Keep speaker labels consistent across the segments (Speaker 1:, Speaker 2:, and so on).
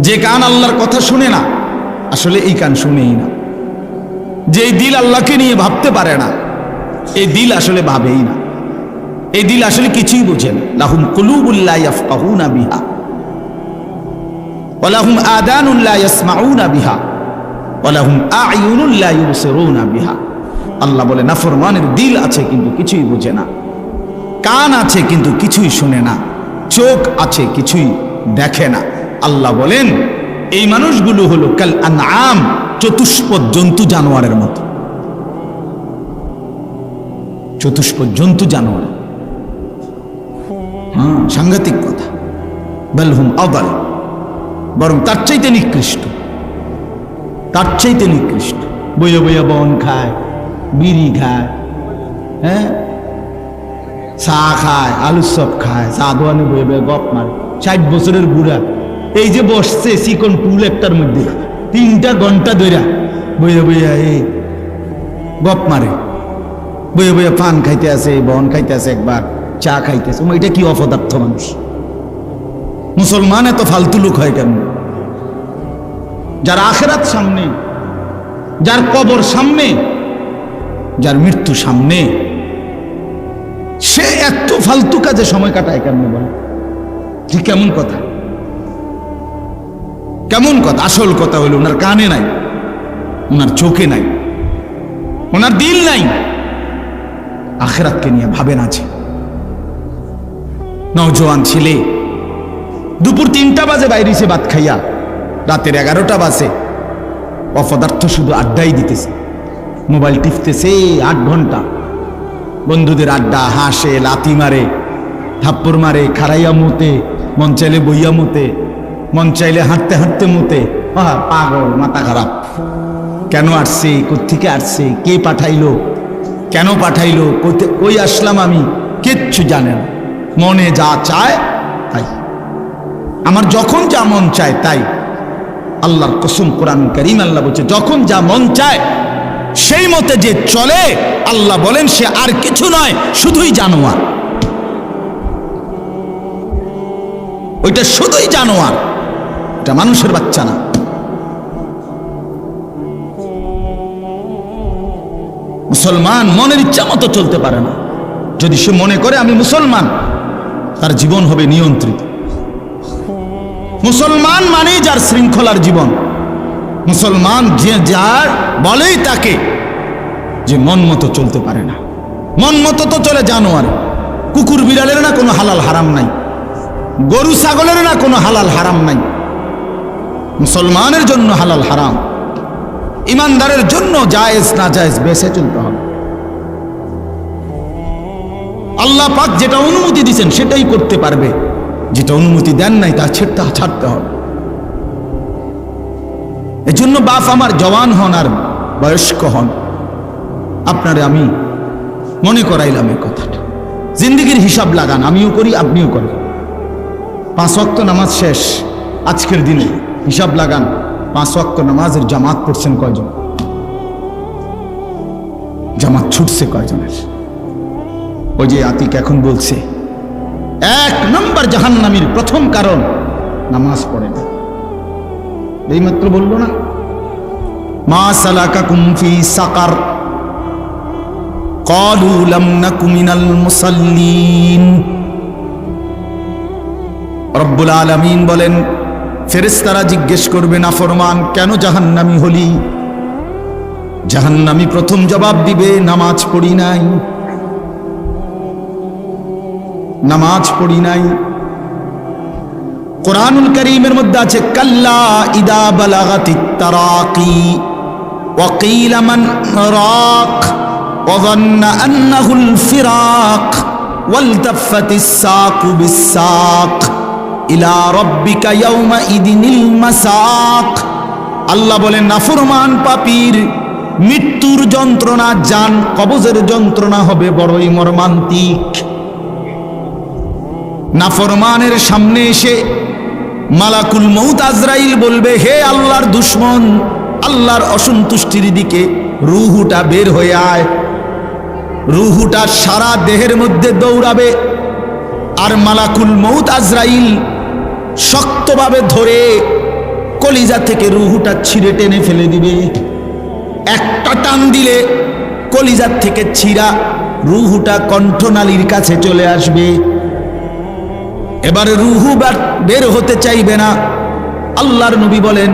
Speaker 1: যে কান আল্লাহর কথা শুনে না, আসলে এই কান শুনেই না। যে দিল আল্লাহকে নিয়ে ভাবতে পারে না, এই দিল আসলে ভাবেই না। এই দিল আসলে কিছুই বোঝে না। লাহুম কুলুবুন লা ইয়াফকাহুনা বিহা ওয়া লাহুম আযানুন লা ইয়াসমাউনা বিহা ওয়া লাহুম আ'য়ুনুন লা ইউবসিরুনা বিহা। আল্লাহ বলে নাফরমানের দিল আছে কিন্তু কিছুই বোঝে না, কান আছে কিন্তু কিছুই শুনে না, চোখ আছে কিছুই দেখে না। আল্লাহ বলেন এই মানুষগুলো হলো কাল আনআম, চতুষ্পদ জন্তু জানোয়ারের মতো। চতুষ্পদ জন্তু জানোয়ার, সাংঘাতিক কথা। বাল হুম আদাল, বরং তার চাইতে নিকৃষ্ট, তার চাইতে নিকৃষ্ট। বইয়া বইয়া বন খায়, বিড়ি খায়, হ্যাঁ, চা খায়, আলুর চপ খায়, চা দোয়ানে বইয়া বইয়া গপ মারে। 60 বছরের বুড়া এই যে বসছে চিকন টুল একটার মধ্যে 3টা ঘন্টা ধরে বইয়া বইয়া এই গপ মারে, বইয়া বইয়া পান খাইতে আছে, বন খাইতে আছে, একবার চা খাইতেছে। এটা কি অপদার্থ মানুষ! মুসলমান এত ফালতু লোক হয় কেন? যার আখিরাত সামনে, যার কবর সামনে, যার মৃত্যু সামনে, সে এত ফালতু কাজে সময় কাটায় কেমন বলে? ঠিক কেমন কথা, কেমন কথা? আসল কথা হলো ওনার কানে নাই, ওনার চোখে নাই, ওনার দিল নাই, আখিরাতকে নিয়ে ভাবেন আছে। নওজোয়ান ছেলে দুপুর 3টা বাজে বাইরেছে ভাত খাইয়া, রাতের 11টা বাজে অপদার্থ শুধু আড্ডাই দিতেছে, মোবাইল টিপতেছে 8 ঘন্টা। বন্ধুদের আড্ডা, হাসে, লাথি মারে, থাপ্পড় মারে, খারাইয়া মুতে, মন চাইলে বইয়া মুতে, মন চাইলে হাঁটতে হাঁটতে মুতে। পাগল, মাথা খারাপ। কেন আসছে, কোত্থেকে আসছে, কে পাঠাইলো, কেন পাঠাইলো, কই আসলাম আমি, কিচ্ছু জানে না। মনে যা চায় তাই, আমার যখন যা মন চায় তাই। আল্লাহর কসম, কোরআন কারীম আল্লাহ বলছে যখন যা মন চায় সেই মতে যে চলে, আল্লাহ বলেন সে আর কিছু নয়, শুধুই জানোয়ার। ওইটা শুধুই জানোয়ার, এটা মানুষের বাচ্চা না। মুসলমান মনের ইচ্ছা মতো চলতে পারে না। যদি সে মনে করে আমি মুসলমান, তার জীবন হবে নিয়ন্ত্রিত। মুসলমান মানেই যার শৃঙ্খলার জীবন। মুসলমান যে যার বলেই তাকে যে মন মতো চলতে পারে না। মন মতো তো চলে জানোয়ার। কুকুর বিড়ালের না কোনো হালাল হারাম নাই, গরু ছাগলের না কোনো হালাল হারাম নাই। মুসলমানের জন্য হালাল হারাম, ইমানদারের জন্য জায়েজ না জায়েজ বেছে চলতে হবে। আল্লাহ পাক যেটা অনুমতি দিয়েছেন সেটাই করতে পারবে, যেটা অনুমতি দেন নাই তা ছাড়তে হবে। এজন্য বাপ আমার জওয়ান হন আর বয়স্ক হন, আপনারে আমি মনে করাইলাম এই কথাটা। জিন্দেগির হিসাব লাগান, আমিও করি আপনিও করেন। 5 ওয়াক্ত নামাজ শেষ আজকের দিনে, হিসাব লাগান 5 ওয়াক্ত নামাজের জামাত পড়ছেন কয়জন, জামাত ছুটছে কয়জনের। ওই যে আতিক এখন বলছে 1 নম্বর জাহান্নামীর প্রথম কারণ নামাজ পড়ে না। এইমাত্র বললো না, মা সালাকাকুম ফি সাকার ক্বালু লাম নাকু মিনাল মুসাল্লিন। রব্বুল আলামিন বলেন ফেরেশতারা জিজ্ঞেস করবে নাফরমান কেন জাহান্নামী হলি? জাহান্নামী প্রথম জবাব দিবে নামাজ পড়ি নাই, নামাজ পড়ি নাই। কোরআনুল কারীমের মধ্যে আছে কাল্লা ইদা বালাগাতিত তারাকি ওয়া কিলা মান রাক ওয়া যান্না আন্নাহুল ফিরাক ওয়ালতাফাতিস সাকু বিস-সাক ইলা রাব্বিকা ইয়াওমা ইদিনিল মাসাক। আল্লাহ বলেন নাফরমান পাপীর মৃত্যুর যন্ত্রণা, জান কবজের যন্ত্রণা হবে বড়ই মর্মান্তিক। নাফরমানের সামনে এসে মালাকুল মউত আজরাইল বলবে হে আল্লাহর দুশমন, আল্লাহর অসন্তুষ্টির দিকে রূহটা বের হয়ে আয়। রূহটা সারা দেহের মধ্যে দৌড়াবে, আর মালাকুল মউত আজরাইল শক্তভাবে ধরে কলিজা থেকে রুহুটা ছিঁড়ে টেনে ফেলে দিবে। একটা টান দিলে কলিজার থেকে ছিঁড়া রুহুটা কণ্ঠনালীর কাছে চলে আসবে। এবারে রুহু বের হতে চাইবে না। আল্লাহর নবী বলেন,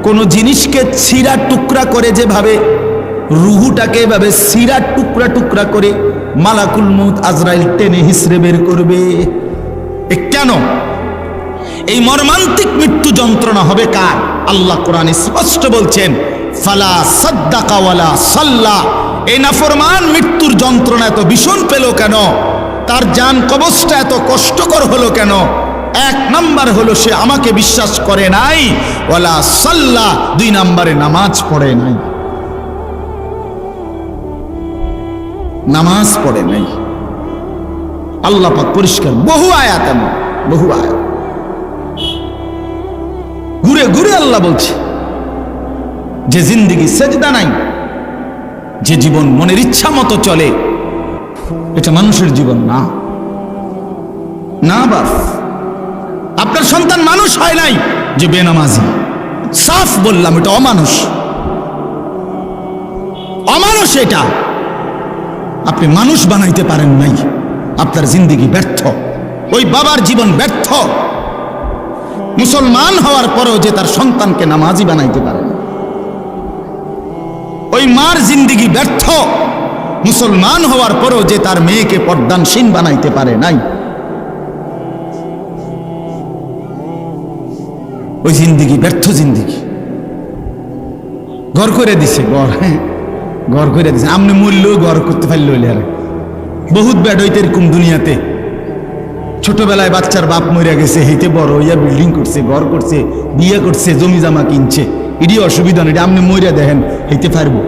Speaker 1: কোন জিনিসকে ছিঁড়া টুকরা করে যেভাবে রুহুটাকে এভাবে ছিঁড়া টুকরা টুকরা করে মালাকুল মউত আজরাইল টেনে হিসড়ে বের করবে। কেন এই মর্মান্তিক মৃত্যু যন্ত্রণা হবে কার? আল্লাহ কোরআনে স্পষ্ট বলছেন, ফালা সাদ্দাকা ওয়ালা সাল্লা। এই নাফরমান মৃত্যুর যন্ত্রণা এত ভীষণ পেল কেন? তার জান কবজটা এত কষ্টকর হলো কেন? এক নাম্বার হলো সে আমাকে বিশ্বাস করে নাই, ওয়ালা সাল্লা, দুই নাম্বারে নামাজ পড়ে নাই। নামাজ পড়ে নাই। আল্লাহ পাক পরিষ্কার বহু আয়াত, বহু আয়াত ঘুরে ঘুরে আল্লাহ বলছে যে জিন্দেগি সেজদা নাই, যে জীবন মনের ইচ্ছা মতো চলে, এটা মানুষের জীবন না। না বাস, আপনার সন্তান মানুষ হয় নাই যে বেনামাজি। সাফ বললাম, এটা অমানুষ, অমানুষ। এটা আপনি মানুষ বানাইতে পারেন নাই, আপনার জিন্দেগি ব্যর্থ। ওই বাবার জীবন ব্যর্থ। মুসলমান হওয়ার পরেও যে তার সন্তানকে নামাজি বানাইতে পারে না, ওই মার জিন্দেগি ব্যর্থ। মুসলমান হওয়ার পরেও যে তার মেয়েকে পর্দানশীল বানাইতে পারে নাই, ওই জিন্দেগি ব্যর্থ জিন্দেগি। ঘর করে দিছে, ঘর করে দিছে। আপনি মূল্যও ঘর করতে পারলে হইলে আর বহুত ব্যাড হইতে এরকম দুনিয়াতে। ছোটবেলায় বাচ্চার বাপ মরিয়া গেছে, হেইতে বড় হইয়া বিল্ডিং করছে, ঘর করছে, বিয়ে করছে, জমি জামা কিনছে। এটি অসুবিধা নেই, আপনি মরিয়া দেখেন হইতে পারবো?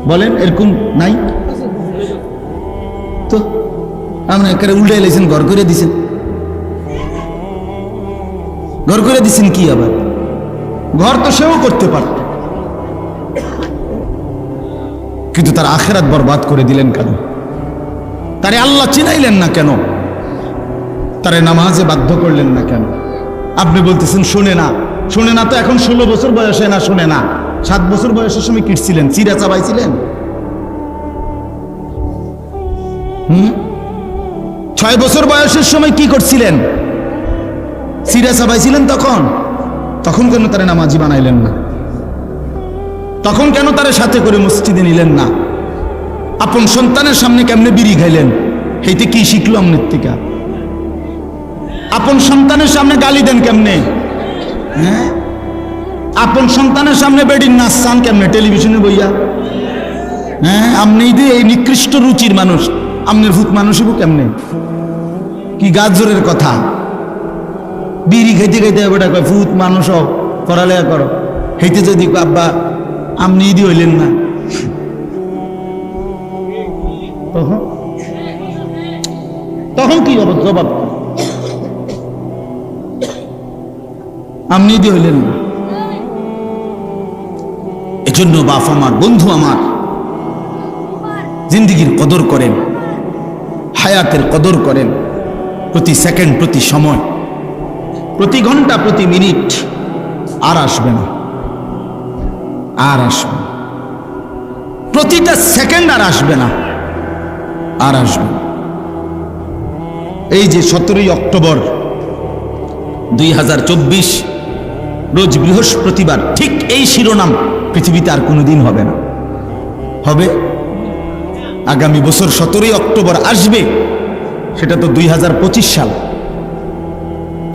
Speaker 1: বলেন এরকম নাই তো? আপনি একেবারে উল্টাই লাইছেন, ঘর করে দিছেন। ঘর করে দিছেন কি আবার? ঘর তো সেও করতে পারত, কিন্তু তার আখিরাত বরবাদ করে দিলেন কেন? তারে আল্লাহ চিনাইলেন না কেন? তারে নামাজে বাধ্য করলেন না কেন? আপনি বলতেছেন শোনে না, শোনে না তো এখন 16 বছর বয়সে না শোনে না। 7 বছর বয়সের সময় কিটছিলেন, চিরা চাবাইছিলেন। 6 বছর বয়সের সময় কি করছিলেন? চিরা চাবাইছিলেন। তখন কেন তারে নামাজি বানাইলেন না? তখন কেন তারে সাথে করে মসজিদে নিলেন না? আপন সন্তানের সামনে কেমনে বিড়ি খাইলেন? এইতে কি শিখলো আমনের থেকে? আপন সন্তানের সামনে গালি দেন কেমনে? হ্যাঁ, আপন সন্তানের সামনে বেডির নাচ চান কেমনে টেলিভিশনে বইয়া? হ্যাঁ, আপনি এই নিকৃষ্ট রুচির মানুষ, আমনের ভূত মানুষ হইব কেমনে? কি গাজরের কথা! বিড়ি খাইতে খাইতে বেটা কয় ভূত মানুষ হোক, পড়ালেখা করো। হেইতে যদি আব্বা আপনি ইদি হইলেন না, তখন কি হবে জবাব? আপনি ইদি হইলেন না। এজন্য বাপ আমার, বন্ধু আমার, জিন্দেগির কদর করেন, হায়াতের কদর করেন। প্রতি সেকেন্ড, প্রতি সময়, প্রতি ঘন্টা, প্রতি মিনিট আর আসবে না, আর আসবে না। প্রতিটা সেকেন্ড আর আসবে না, আর আসবে না। এই যে 17ই অক্টোবর 2024 রোজ বৃহস্পতিবার, ঠিক এই শিরোনাম পৃথিবীতে আর কোনোদিন হবে না। হবে আগামী বছর 17ই অক্টোবর আসবে, সেটা তো 2025 সাল।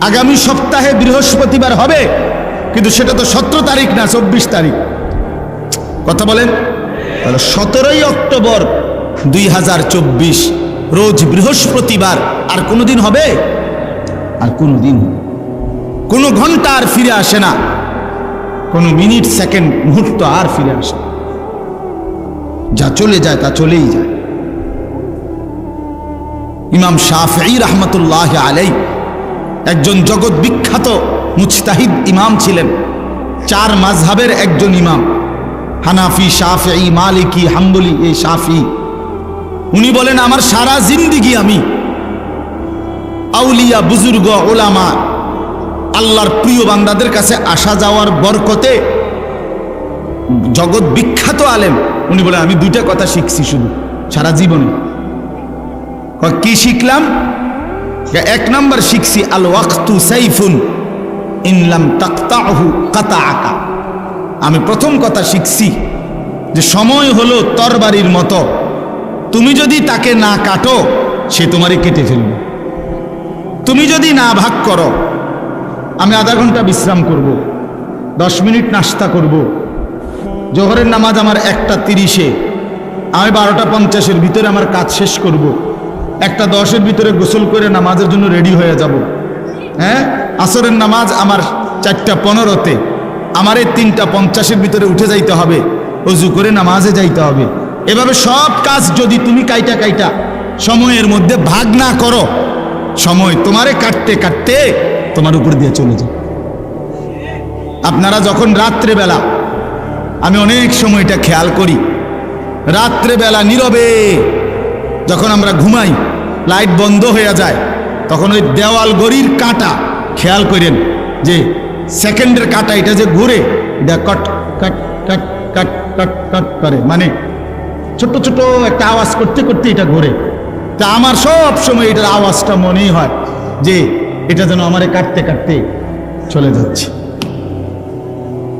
Speaker 1: আগামী সপ্তাহে বৃহস্পতিবার হবে, কিন্তু সেটা তো 17 তারিখ না, 24 তারিখ। কথা বলেন? তাহলে 17ই অক্টোবর 2024 রোজ বৃহস্পতিবার আর কোনোদিন হবে? আর কোনোদিন, কোনো ঘন্টা আর ফিরে আসে না, কোনো মিনিট, সেকেন্ড, মুহূর্ত আর ফিরে আসে না। যা চলে যায় তা চলেই যায়। ইমাম শাফিঈ রাহমাতুল্লাহ আলাইহি একজন জগৎ বিখ্যাত মুজতাহিদ ইমাম ছিলেন। 4 মাযহাবের একজন ইমাম, হানাফি, শাফিঈ, মালিকি, হাম্বলি। এই শাফিঈ উনি বলেন, আমার সারা জিন্দেগি আমি আউলিয়া, বুজুর্গ, ওলামা আল্লাহর প্রিয় বান্দাদের কাছে আসা যাওয়ার বরকতে জগৎ বিখ্যাত আলেম উনি বলে আমি দুইটা কথা শিখছি শুধু সারা জীবনে। কি শিখলাম? এক নাম্বার শিখছি আল ওয়াক্তু সাইফুন ইনলাম তাকতাহু কাতাআকা। আমি প্রথম কথা শিখছি যে সময় হলো তরবারির মতো, তুমি যদি তাকে না কাটো সে তোমারে কেটে ফেলবে। তুমি যদি না ভাগ করো, আমি আধা ঘন্টা বিশ্রাম করব, 10 মিনিট নাস্তা করব, জোহরের নামাজ আমার 1:30-এ, আমি 12:50-এর ভিতরে আমার কাজ শেষ করব, 1:10-এর ভিতরে গোসল করে নামাজের জন্য রেডি হয়ে যাব। হ্যাঁ, আসরের নামাজ আমার 4:15-তে, আমার এই 3:50-এর ভিতরে উঠে যাইতে হবে, ওযু করে নামাজে যাইতে হবে। এভাবে সব কাজ যদি তুমি কাইটা সময়ের মধ্যে ভাগ না করো, সময় তোমারে কাটতে কাটতে তোমার উপর দিয়ে চলে যায়। আপনারা যখন রাত্রেবেলা, আমি অনেক সময় এটা খেয়াল করি, রাত্রেবেলা নীরবে যখন আমরা ঘুমাই, লাইট বন্ধ হয়ে যায়, তখন ওই দেওয়াল গড়ির কাঁটা খেয়াল করেন যে সেকেন্ডের কাঁটা এটা যে ঘুরে, এটা কট কট কট কট কট কট করে, মানে ছোট্ট ছোট একটা আওয়াজ করতে করতে এটা ঘুরে। তা আমার সব সময় এটার আওয়াজটা মনেই হয় যে এটা যেন আমারে কাটতে কাটতে চলে যাচ্ছে।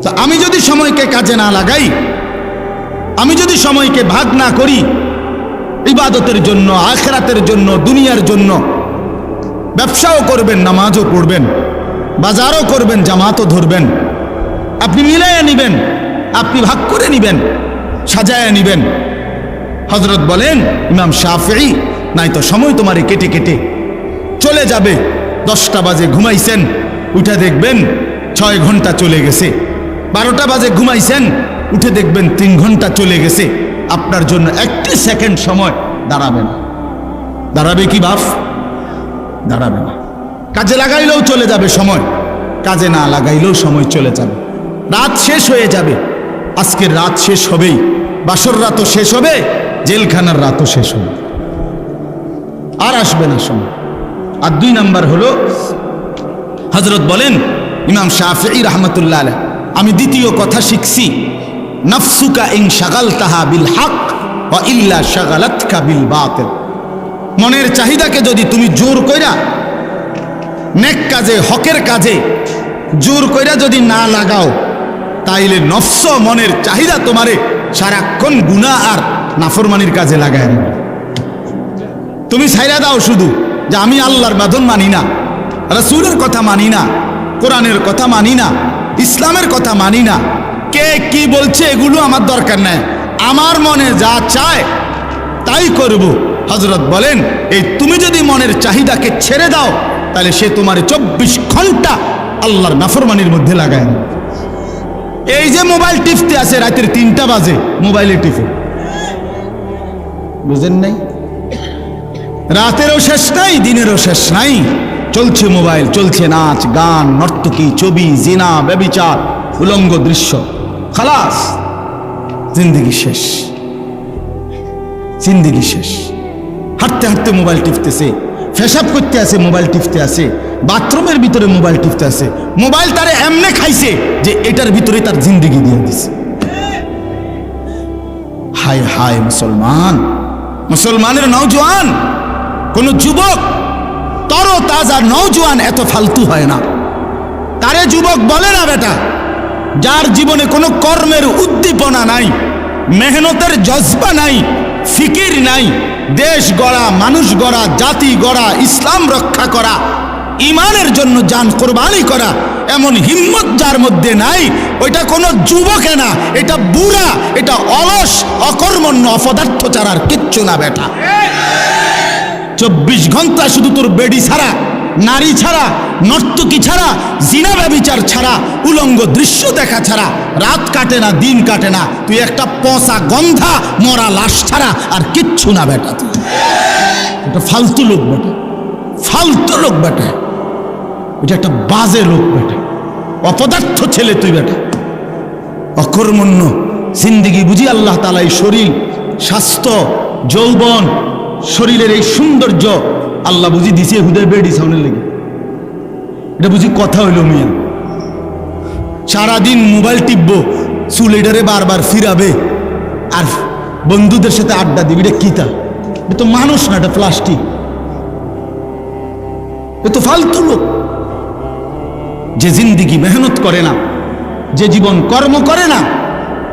Speaker 1: তা আমি যদি সময়কে কাজে না লাগাই, আমি যদি সময়কে ভাগ না করি ইবাদতের জন্য, আখিরাতের জন্য, দুনিয়ার জন্য, ব্যবসাও করবেন, নামাজও পড়বেন, বাজারও করবেন, জামাতও ধরবেন, আপনি মিলাইয়া নিবেন, আপনি ভাগ করে নিবেন, সাজায়া নিবেন। হযরত বলেন ইমাম শাফিঈ, নাই তো সময় তোমারে কেটে কেটে চলে যাবে। 10টা বাজে ঘুমাইছেন, উঠে দেখবেন 6 ঘন্টা চলে গেছে। 12টা বাজে ঘুমাইছেন, উঠে দেখবেন 3 ঘন্টা চলে গেছে। আপনার জন্য 1 সেকেন্ড সময় দাঁড়াবে না। দাঁড়াবে কি বাপ? দাঁড়াবে না। কাজে লাগাইলেও চলে যাবে সময়, কাজে না লাগাইলেও সময় চলে যাবে। রাত শেষ হয়ে যাবে, আজকের রাত শেষ হবেই, বাসর রাতও শেষ হবে, জেলখানার রাতও শেষ হবে, আর আসবে না সময়। আর 2 নাম্বার হলো, হযরত বলেন ইমাম শাফিঈ রাহমাতুল্লাহ আলাইহি, আমি দ্বিতীয় কথা শিখছি, নাফসুকা ইন শাগালতাহা বিল হক ওয়া ইল্লা শাগালাতকা বিল বাতিল। মনের চাহিদাকে যদি তুমি জোর কইরা নেক কাজে, হকের কাজে জোর কইরা যদি না লাগাও, তাইলে নফস মনের চাহিদা তোমারে সারাক্ষণ গুনাহ আর নাফরমানির কাজে লাগায়। তুমি ছাইরা দাও শুধু যে আমি আল্লাহর বাঁধন মানি না, রাসূলের কথা মানি না, কোরআনের কথা মানি না, ইসলামের কথা মানি না, কে কি বলছে এগুলো আমার দরকার নাই, আমার মনে যা চায় তাই করব। হযরত বলেন এই তুমি যদি মনের চাহিদাকে ছেড়ে দাও, তাহলে সে তোমার 24 ঘন্টা আল্লাহর নাফরমানির মধ্যে লাগায়। এই যে মোবাইল টিপতে আছে রাতের 3টা বাজে, মোবাইলে টিপে, বুঝেন নাই? রাতেরও শেষ নাই, দিনেরও শেষ নাই, চলছে মোবাইল, চলছে নাচ গান, নর্তকী, ছবি, জিনা, ব্যভিচার, উলঙ্গ দৃশ্য, খালাস, জিন্দেগি শেষ, জিন্দেগি শেষ। হাঁটতে হাঁটতে মোবাইল টিপতেছে, পেশাব করতে আছে মোবাইল টিপতে আছে, বাথরুমের ভিতরে মোবাইল টিপতে আছে। মোবাইল তারে এমনে খাইছে যে এটার ভিতরে তার জিন্দেগি দিয়ে দিছে। হায় হায় মুসলমান, মুসলমানের নওজোয়ান, কোন যুবক তর তাজা নওজোয়ান এত ফালতু হয় না। তারে যুবক বলে না বেটা, যার জীবনে কোনো কর্মের উদ্দীপনা নাই, মেহনতের জজবা নাই, ফিকির নাই, দেশ গড়া, মানুষ গড়া, জাতি গড়া, ইসলাম রক্ষা করা, ইমানের জন্য জান কোরবানি করা, এমন হিম্মত যার মধ্যে নাই, ওইটা কোনো যুবকে না, এটা বুড়া, এটা অলস, অকর্মণ্য, অপদার্থ ছাড়া আর কিচ্ছু না বেটা। 24 ঘন্টা শুধু তোর বেডি ছাড়া, নারী ছাড়া, নর্তকী ছাড়া, জিনা ব্যভিচার ছাড়া, উলঙ্গ দৃশ্য দেখা ছাড়া রাত কাটে না, দিন কাটে না। তুই একটা পচা গন্ধা মরা লাশ ছাড়া আর কিচ্ছু না বেটা। তুই এটা ফালতু লোক বেটা, ফালতু লোক বেটা, এটা একটা বাজে লোক বেটা, অপদার্থ ছেলে তুই বেটা, অকর্মণ্য জিন্দেগি। বুঝি আল্লাহ তাআলা এই শরীর, স্বাস্থ্য, যৌবন, শরীরের এই সৌন্দর্য আল্লাহ বুঝি দিছে হুদের বেডি সাউনের লেগে। এটা বুঝি কথা হইল মিয়া? সারাদিন মোবাইল টিপবো, চুলেটারে বারবার ফিরাবে আর বন্ধুদের সাথে আড্ডা দিবি, এটা কিতা? এটা তো মানুষ না, এটা প্লাস্টিক, এ তো ফালতু লোক। যে জিন্দিগি মেহনত করে না, যে জীবন কর্ম করে না,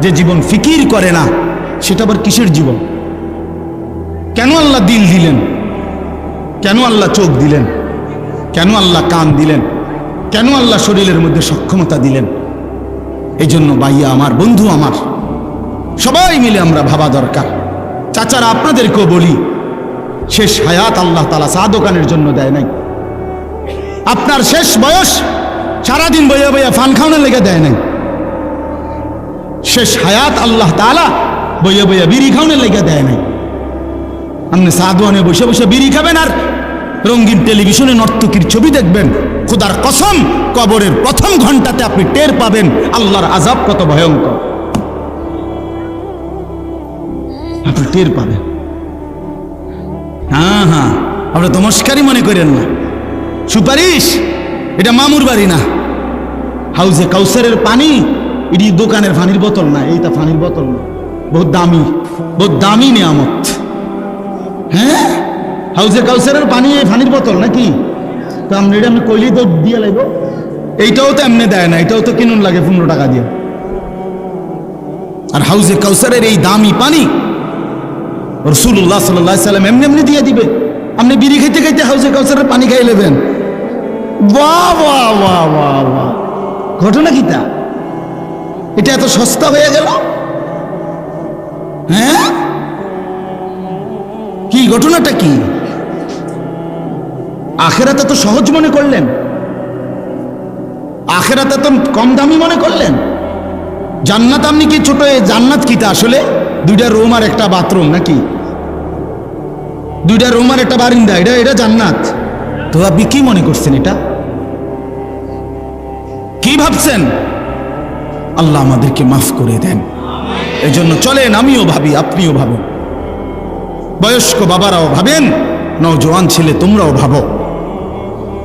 Speaker 1: যে জীবন ফিকির করে না, সেটা আবার কিসের জীবন? কেন আল্লাহ দিল দিলেন? কেন আল্লাহ চোখ দিলেন? কেন আল্লাহ কান দিলেন? কেন আল্লাহ শরীরের মধ্যে সক্ষমতা দিলেন? এই জন্য ভাইয়া আমার, বন্ধু আমার, সবাই মিলে আমরা ভাবা দরকার। চাচারা আপনাদেরকেও বলি, শেষ হায়াত আল্লাহ তাআলা চা দোকানের জন্য দেয় নাই। আপনার শেষ বয়স সারাদিন বইয়া বইয়া ফান খাওয়ানোর লেগে দেয় নাই। শেষ হায়াত আল্লাহ তাআলা বইয়া বইয়া বিড়ি খাওয়ানোর লেগে দেয় নাই। আপনি চা দোকানে বসে বসে বিড়ি খাবেন আর রঙিন টেলিভিশনে নর্তকীর ছবি দেখবেন, খোদার কসম কবরের প্রথম ঘন্টাতে আপনি টের পাবেন আল্লাহর আযাব কত ভয়ঙ্কর। আপনি টের পাবেন। হ্যাঁ হ্যাঁ, আমরা তো মস্কারি মনে করেন না। সুপারিশ, এটা মামুর বাড়ি না। হাউজে কাউসারের পানি এটি দোকানের পানির বোতল না, এইটা পানির বোতল না, বহুত দামি, বহুত দামি নিয়ামত। হ্যাঁ, হাউজে কাউসারের পানি এই পানির বোতল নাকি? তো আমরা এটা আমি কইলেই তো দিয়ে লাগবো। এইটাও তো এমনি দেয় না, এটাও তো কিনুন লাগে 15 টাকা দিয়ে। আর হাউজে কাউসারের এই দামি পানি রাসূলুল্লাহ সাল্লাল্লাহু আলাইহি সাল্লাম এমনি এমনি দিয়ে দিবে। আপনি বিড়ি খাইতে খাইতে হাউজে কাউসারের পানি খাই নেবেন। বাহ বাহ বাহ বাহ বাহ, ঘটনা কি তা? এটা এত সস্তা হয়ে গেল? হ্যাঁ, কি ঘটনাটা কি? আখেরাতে তো সহজ মনে করলেন, আখেরাতে তো কম দামি মনে করলেন। জান্নাত আপনি কি ছোট? জান্নাত কিটা আসলে? 2টা রুম আর একটা বাথরুম নাকি? 2টা রুম আর একটা বারিন্দা, এটা জান্নাত? তো আপনি কি মনে করছেন? এটা কি ভাবছেন? আল্লাহ আমাদেরকে মাফ করে দেন। এজন্য চলেন, আমিও ভাবি, আপনিও ভাবেন, বয়স্ক বাবারাও ভাবেন, নওজোয়ান ছেলে তোমরাও ভাবো।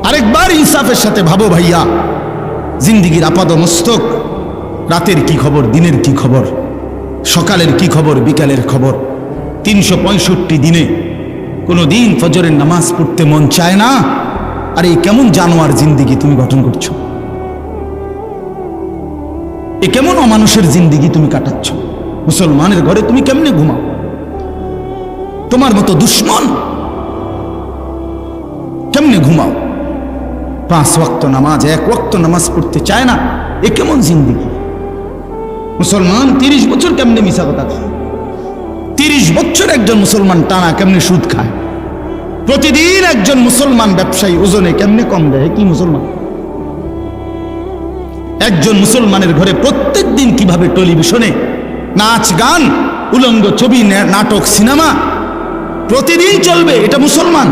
Speaker 1: আরেকবার ইনসাফের সাথে ভাবো ভাইয়া, জিন্দিগির আপাদ মস্তক, রাতের কি খবর, দিনের কি খবর, সকালের কি খবর, বিকালের খবর। 365 দিনে কোনো দিন ফজরের নামাজ পড়তে মন চায় না। আর এই কেমন জানোয়ার জিন্দিগি তুমি গঠন করছো? এ কেমন অমানুষের জিন্দিগি তুমি কাটাচ্ছ? মুসলমানের ঘরে তুমি কেমনে ঘুমাও? তোমার মতো দুশ্মন কেমনে ঘুমাও? 5 ওয়াক্ত নামাজ, 1 ওয়াক্ত নামাজ পড়তে চায় না, এ কেমন জিন্দিগি? মুসলমান 30 বছর কেমনে মিশা কথা খায়? 30 বছর একজন মুসলমান টানা কেমনে সুদ খায়? প্রতিদিন একজন মুসলমান ব্যবসায়ী ওজনে কেমনে কম দেয়? কি মুসলমান? একজন মুসলমানের ঘরে প্রত্যেক দিন কিভাবে টেলিভিশনে নাচ গান, উলঙ্গ ছবি, নাটক, সিনেমা প্রতিদিন চলবে, এটা মুসলমান?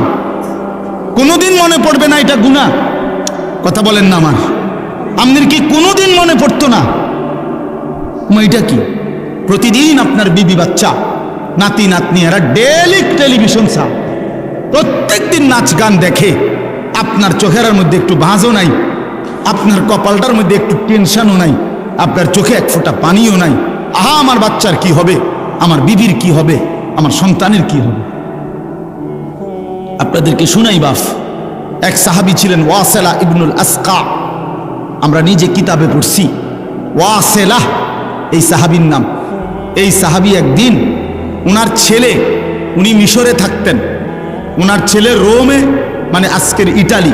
Speaker 1: কোনোদিন মনে পড়বে না এটা গুনাহ? কথা বলেন না আমার, আপনার কি কোনোদিন মনে পড়তো না এটা কি? প্রতিদিন আপনার বিবি বাচ্চা, নাতি নাতনি এরা ডেইলি টেলিভিশন চায়, প্রত্যেক দিন নাচ গান দেখে। আপনার চোখের মধ্যে একটু ভাঁজও নাই, আপনার কপালটার মধ্যে একটু টেনশনও নাই, আপনার চোখে এক ফোঁটা পানিও নাই। আহা, আমার বাচ্চার কি হবে, আমার বিবির কি হবে, আমার সন্তানের কি হবে? আপনাদেরকে শুনাই বাফ, এক সাহাবী ছিলেন ওয়াসিলা ইবনুল আসকা, আমরা নিজে কিতাবে পড়ছি ওয়াসিলা এই সাহাবীর নাম। এই সাহাবী একদিন ওনার ছেলে, উনি মিশরে থাকতেন, ওনার ছেলে রোমে, মানে আজকের ইটালি,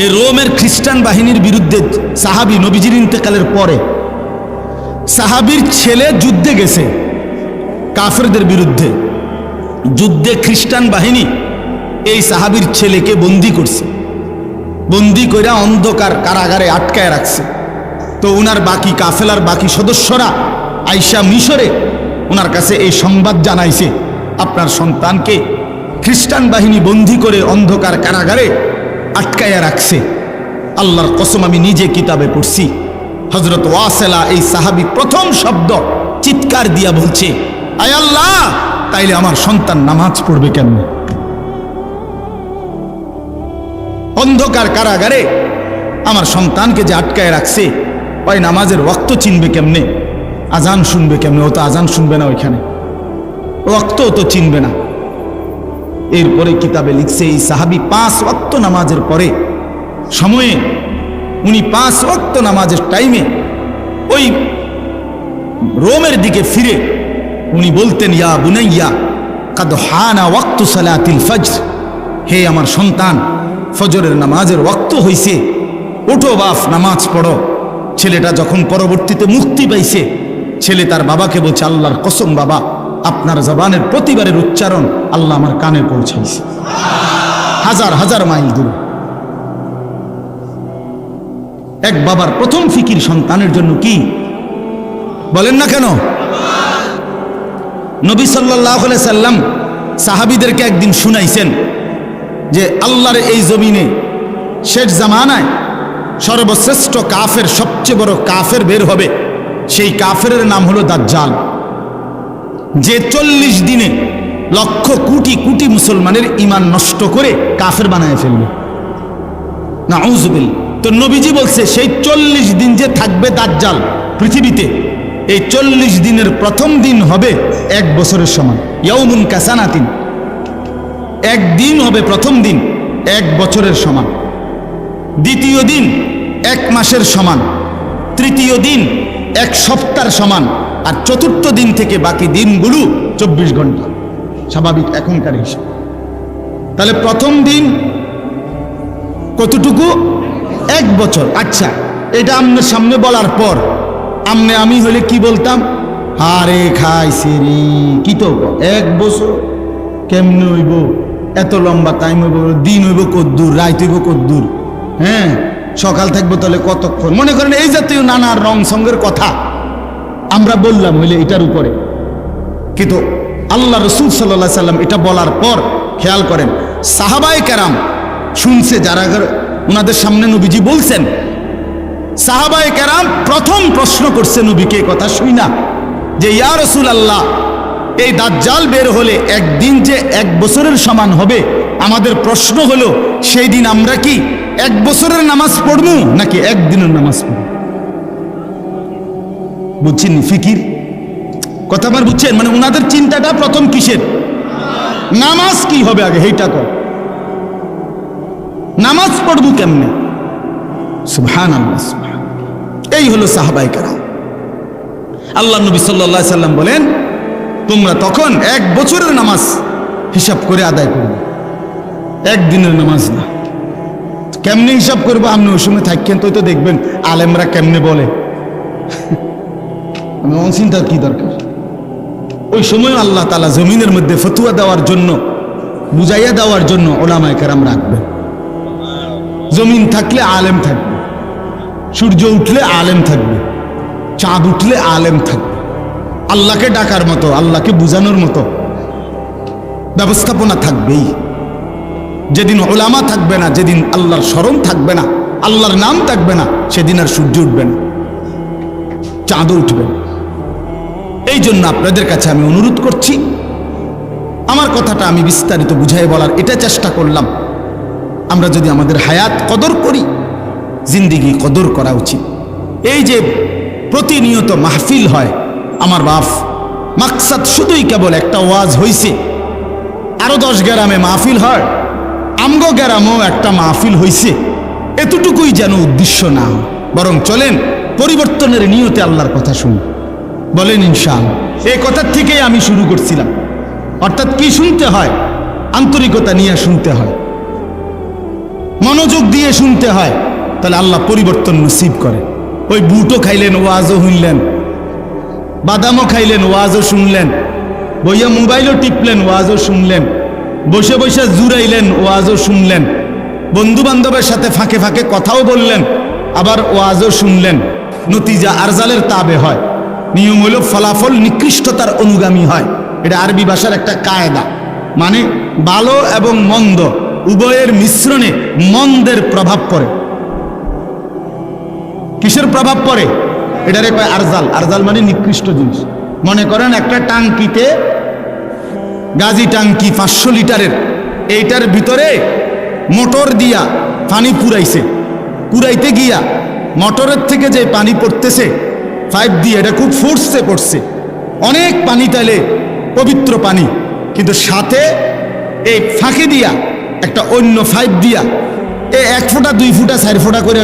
Speaker 1: এই রোমের খ্রিস্টান বাহিনীর বিরুদ্ধে সাহাবী নবীজির ইন্তেকালের পরে সাহাবীর ছেলে যুদ্ধে গেছে কাফেরদের বিরুদ্ধে। যুদ্ধে খ্রিস্টান বাহিনী এই সাহাবীর ছেলেকে বন্দী করছে, বন্দী কইরা অন্ধকার কারাগারে আটকায় রাখছে। তো উনার বাকি কাফেলার বাকি সদস্যরা আইসা মিশরে ওনার কাছে এই সংবাদ জানাইছে, আপনার সন্তানকে খ্রিস্টান বাহিনী বন্দী করে অন্ধকার কারাগারে আটকায়া রাখছে। আল্লাহর কসম, আমি নিজে কিতাবে পড়ছি, হযরত ওয়াসিলা এই সাহাবী প্রথম শব্দ চিৎকার দিয়া বলছে, আয় আল্লাহ, তাইলে আমার সন্তান নামাজ পড়বে কেমনে? অন্ধকার কারাগারে আমার সন্তানকে যে আটকায় রাখছে, ওই নামাজের ওয়াক্ত চিনবে কেমনে, আজান শুনবে কেমনে? ও তো আজান শুনবে না, ওইখানে ওয়াক্তও তো চিনবে না। এরপরে কিতাবে লিখছে এই সাহাবী 5 ওয়াক্ত নামাজের পরে সময়ে উনি 5 ওয়াক্ত নামাজের টাইমে ওই রোমের দিকে ফিরে উনি বলতেন, ইয়া বুনাইয়া কাদ হানা ওয়াক্তু সালাতিল ফজর, হে আমার সন্তান, ফজরের নামাজের ওয়াক্ত হইছে, ওঠো বাপ, নামাজ পড়ো। ছেলেটা যখন পরবর্তীতে মুক্তি পাইছে, ছেলে তার বাবাকে বলছে, আল্লাহর কসম বাবা, আপনার জবানের প্রতিবারের উচ্চারণ আল্লাহ আমার কানে পৌঁছাইছে, হাজার হাজার মাইল দূরে। এক বাবার প্রথম ফিকির সন্তানের জন্য কি বলেন না কেন? নবী সাল্লাল্লাহু আলাইহি সাল্লাম সাহাবীদেরকে একদিন শুনাইছেন যে আল্লাহর এই জমিনে শেষ জামানায় সর্বশ্রেষ্ঠ কাফের, সবচেয়ে বড় কাফের বের হবে। সেই কাফের নাম হলো দাজ্জাল, যে 40 দিনে লক্ষ কোটি কোটি মুসলমানের ঈমান নষ্ট করে কাফের বানায় ফেলবে। নাউযুবিল্লাহ। তো নবীজি বলছে সেই 40 দিন যে থাকবে দাজ্জাল পৃথিবীতে, এই 40 দিনের প্রথম দিন হবে 1 বছরের সমান, ইয়াউমুন কাসানাতিন। একদিন হবে প্রথম দিন 1 বছরের সমান, দ্বিতীয় দিন 1 মাসের সমান, তৃতীয় দিন 1 সপ্তাহের সমান, আর চতুর্থ দিন থেকে বাকি দিনগুলো 24 ঘন্টা, স্বাভাবিক এখনকার হিসাব। তাহলে প্রথম দিন কতটুকু? 1 বছর। আচ্ছা, এটা আপনার সামনে বলার পর আমি হলে কি বলতাম? আরে খাইছে রে, কি তো 1 বছর কেমনে হইব? এত লম্বা টাইম হইব? দিন হইব কদ্দূর, রাত হইব কদ্দূর? হ্যাঁ, সকাল থাকবো তাহলে কতক্ষণ? মনে করেন এই জাতীয় নানা রং সঙ্গের কথা আমরা বললাম হইলে এটার উপরে। কিন্তু আল্লাহ রসুল সাল্লাল্লাহু আলাইহি সাল্লাম এটা বলার পর খেয়াল করেন, সাহাবায়ে কেরাম শুনছে, যারা ওনাদের সামনে নবীজি বলছেন, সাহাবায়ে কেরাম প্রথম প্রশ্ন করছে নবীকে কথা শুই না, যে ইয়া রাসূলুল্লাহ, এই দাজ্জাল বের হলে একদিন যে 1 বছরের সমান হবে, আমাদের প্রশ্ন হলো সেই দিন আমরা কি 1 বছরের নামাজ পড়বো নাকি 1 দিনের নামাজ পড়ব? বুঝছেন ফিকির কথা আমার? বুঝছেন মানে ওনাদের চিন্তাটা প্রথম কিসের? নামাজ কি হবে আগে, এইটা কর, নামাজ পড়বো কেমনে? সুবহানাল্লাহ, এই হলো সাহাবায়ে কেরাম। আল্লাহ নবী সাল্লাল্লাহু আলাইহি সাল্লাম বলেন, তোমরা তখন 1 বছরের নামাজ হিসাব করে আদায় করবে, 1 দিনের নামাজ না। কেমনে হিসাব করবো? আপনি ওই সময় থাকেন তো দেখবেন আলেমরা কেমনে বলে। চিন্তার কি দরকার? ওই সময় আল্লাহ তাআলা জমিনের মধ্যে ফতোয়া দেওয়ার জন্য, বুঝাইয়া দেওয়ার জন্য উলামায়ে কেরাম রাখবেন। জমিন থাকলে আলেম থাকবে, সূর্য উঠলে আলেম থাকবে, চাঁদ উঠলে আলেম থাকবে। আল্লাহকে ডাকার মতো, আল্লাহকে বুঝানোর মতো ব্যবস্থাপনা থাকবেই। যেদিন উলামা থাকবে না, যেদিন আল্লাহর স্মরণ থাকবে না, আল্লাহর নাম থাকবে না, সেদিন আর সূর্য উঠবে না, চাঁদও উঠবে না। এই জন্য আপনাদের কাছে আমি অনুরোধ করছি, আমার কথাটা আমি বিস্তারিত বুঝাই বলার এটা চেষ্টা করলাম। আমরা যদি আমাদের হায়াত কদর করি, জিন্দিগি কদর করা উচিত। এই যে প্রতিনিয়ত মাহফিল হয়, আমার বাপ, মাকসাদ শুধুই কেবল একটা ওয়াজ হইছে, আরো 10 গ্রামে মাহফিল হয়, আমগো গ্রামেও একটা মাহফিল হইছে, এতটুকুই যেন উদ্দেশ্য না, বরং চলেন পরিবর্তনের নিয়তে আল্লাহর কথা শুনি। বলেন ইনশাআল্লাহ। এই কথার থেকেই আমি শুরু করছিলাম। অর্থাৎ কি শুনতে হয়? আন্তরিকতা নিয়ে শুনতে হয়, মনোযোগ দিয়ে শুনতে হয়, তাহলে আল্লাহ পরিবর্তন নসিব করে। ওই বুটও খাইলেন, ওয়াজও শুনলেন, বাদামও খাইলেন, ওয়াজও শুনলেন, বইয়া মোবাইলও টিপলেন, ওয়াজও শুনলেন, বসে বসে জুড়াইলেন, ওয়াজও শুনলেন, বন্ধু বান্ধবের সাথে ফাঁকে ফাঁকে কথাও বললেন, আবার ওয়াজও শুনলেন। নতিজা আরজালের তাবে হয়, নিয়ম হলো ফলাফল নিকৃষ্টতার অনুগামী হয়। এটা আরবি ভাষার একটা কায়দা, মানে ভালো এবং মন্দ উভয়ের মিশ্রণে মন্দের প্রভাব পড়ে। কিসের প্রভাব পড়ে? এটারে কয় আরজাল। আরজাল মানে নিকৃষ্ট জিনিস। মনে করেন একটা টাঙ্কিতে, গাজী টাঙ্কি 500 লিটারের, এইটার ভিতরে মোটর দিয়া পানি পুরাইছে, পুরাইতে গিয়া মোটরের থেকে যে পানি পড়তেছে পাইপ দিয়ে, এটা খুব ফোর্সে পড়ছে, অনেক পানি, তাইলে পবিত্র পানি, কিন্তু সাথে এই ফাঁকি দিয়া একটা অন্য পাইপ দিয়া এ 1 ফোঁটা 2 ফোঁটা 4 ফোঁটা করে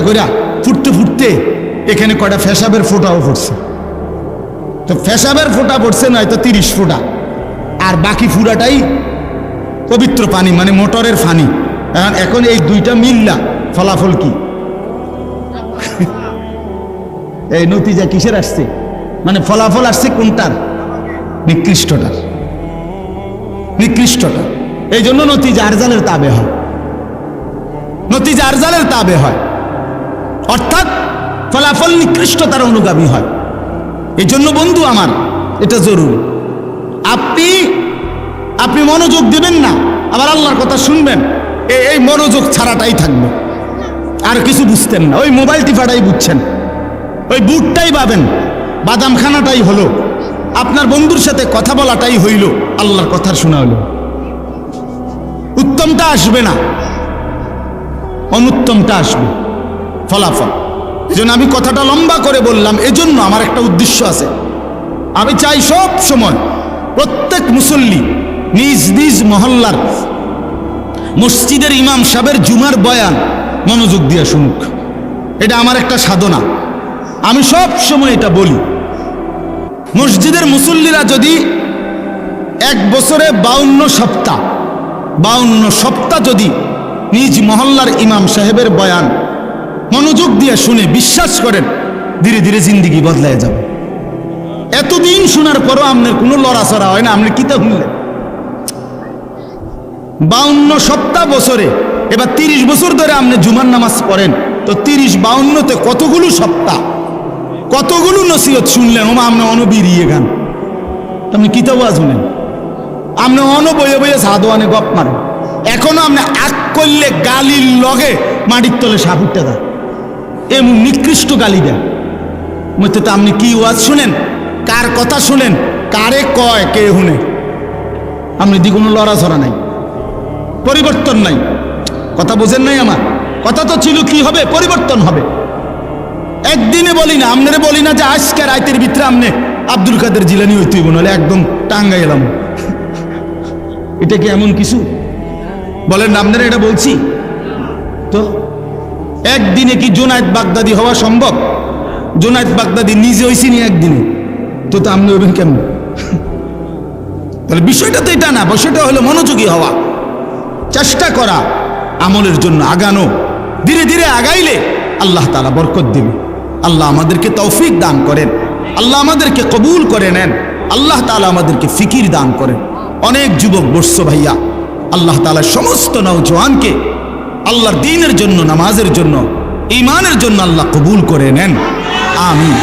Speaker 1: ফুটতে ফুটতে এখানে কয়টা ফেসাবের ফোঁটাও পড়ছে। তো ফেসাবের ফোঁটা পড়ছে নয়তো 30 ফোঁটা, আর বাকি ফুরাটাই পবিত্র পানি, মানে মোটরের পানি। এখন এই দুইটা মিললা ফলাফল কি? এই নতিজা কিসের আসছে? মানে ফলাফল আসছে কোনটার? নিকৃষ্টটার, নিকৃষ্টটা। এই জন্য নতিজা আরজালের তাবে হয়, নতিজা আরজালের তাবে হয়, অর্থাৎ ফলাফল নিকৃষ্টতার অনুগামী হয়। এই জন্য বন্ধু আমার এটা জরুরি, আপনি মনোযোগ দিবেন না, আবার আল্লাহর কথা শুনবেন, এই মনোযোগ ছাড়াটাই থাকবে, আর কিছু বুঝতেন না, ওই মোবাইল টিপাটাই বুঝছেন, ওই বুটটাই পাবেন, বাদাম খানাটাই হলো, আপনার বন্ধুর সাথে কথা বলাটাই হইল, আল্লাহর কথা শোনা হলো, উত্তমটা আসবে না, অনুত্তমটা আসবে ফলাফল। এজন্য আমি কথাটা লম্বা করে বললাম, এজন্য আমার একটা উদ্দেশ্য আছে। আমি চাই সব সময় প্রত্যেক মুসল্লি নিজ নিজ মহল্লার মসজিদের ইমাম সাহেবের জুমার বয়ান মনোযোগ দিয়ে শুনুক, এটা আমার একটা সাধনা। আমি সব সময় এটা বলি, মসজিদের মুসল্লিরা যদি 1 বছরে 52 সপ্তাহ যদি নিজ মহল্লার ইমাম সাহেবের বয়ান মনোযোগ দিয়ে শুনে, বিশ্বাস করেন ধীরে ধীরে জিন্দিগি বদলায় যাবে। এতদিন শোনার পরও আপনার কোনো লড়াচড়া হয় না, আপনি কি তা শুনলেন? 52 সপ্তাহ বছরে, এবার 30 বছর ধরে আপনি জুমার নামাজ পড়েন, তো 30-52তে কতগুলো সপ্তাহ, কতগুলো নসিহত শুনলেন, ওমা আপনি অনবিরিয়ে গান, আপনি কি তা শুনেন, আপনি বইয়ে বইয়ে সাধোয়ানে গপ মারেন, এখনো আপনি আগ করলে গালির লগে মাটির তলে সাপ উঠতে দেয়, এমন নিকৃষ্ট গালি দেন। মধ্যে তো আপনি কি ওয়াজ শুনেন, কার কথা শুনেন, কারে কয় কে শুনে, আপনি দি কোনো লড়াছড়া নাই, পরিবর্তন নাই। কথা বোঝেন নাই আমার কথা? তো ছিল কি হবে, পরিবর্তন হবে। একদিনে বলি না, আপনারে বলি না যে আজকে রাতের ভিতরে আপনি আব্দুল কাদের জিলানি হইতেই বলে একদম টাঙ্গাই এলাম, এটা কি এমন কিছু বলেন না? আপনারা এটা বলছি তো, একদিনে কি জুনায়েদ বাগদাদি হওয়া সম্ভব? জুনায়েদ বাগদাদি নিজে হইছিনি একদিনে, তো আপনি হইবেন কেমন? তাহলে বিষয়টা তো এটা না, বিষয়টা হলো মনোযোগী হওয়া, চেষ্টা করা, আমলের জন্য আগানো, ধীরে ধীরে আগাইলে আল্লাহ তাআলা বরকত দিবে। আল্লাহ আমাদেরকে তৌফিক দান করেন, আল্লাহ আমাদেরকে কবুল করে নেন, আল্লাহ তাআলা আমাদেরকে ফিকির দান করেন। অনেক যুবক বর্ষ ভাইয়া, আল্লাহ তাআলা সমস্ত নওজওয়ানকে আল্লাহর দ্বীনের জন্য, নামাজের জন্য, ঈমানের জন্য আল্লাহ কবুল করে নেন, আমিন।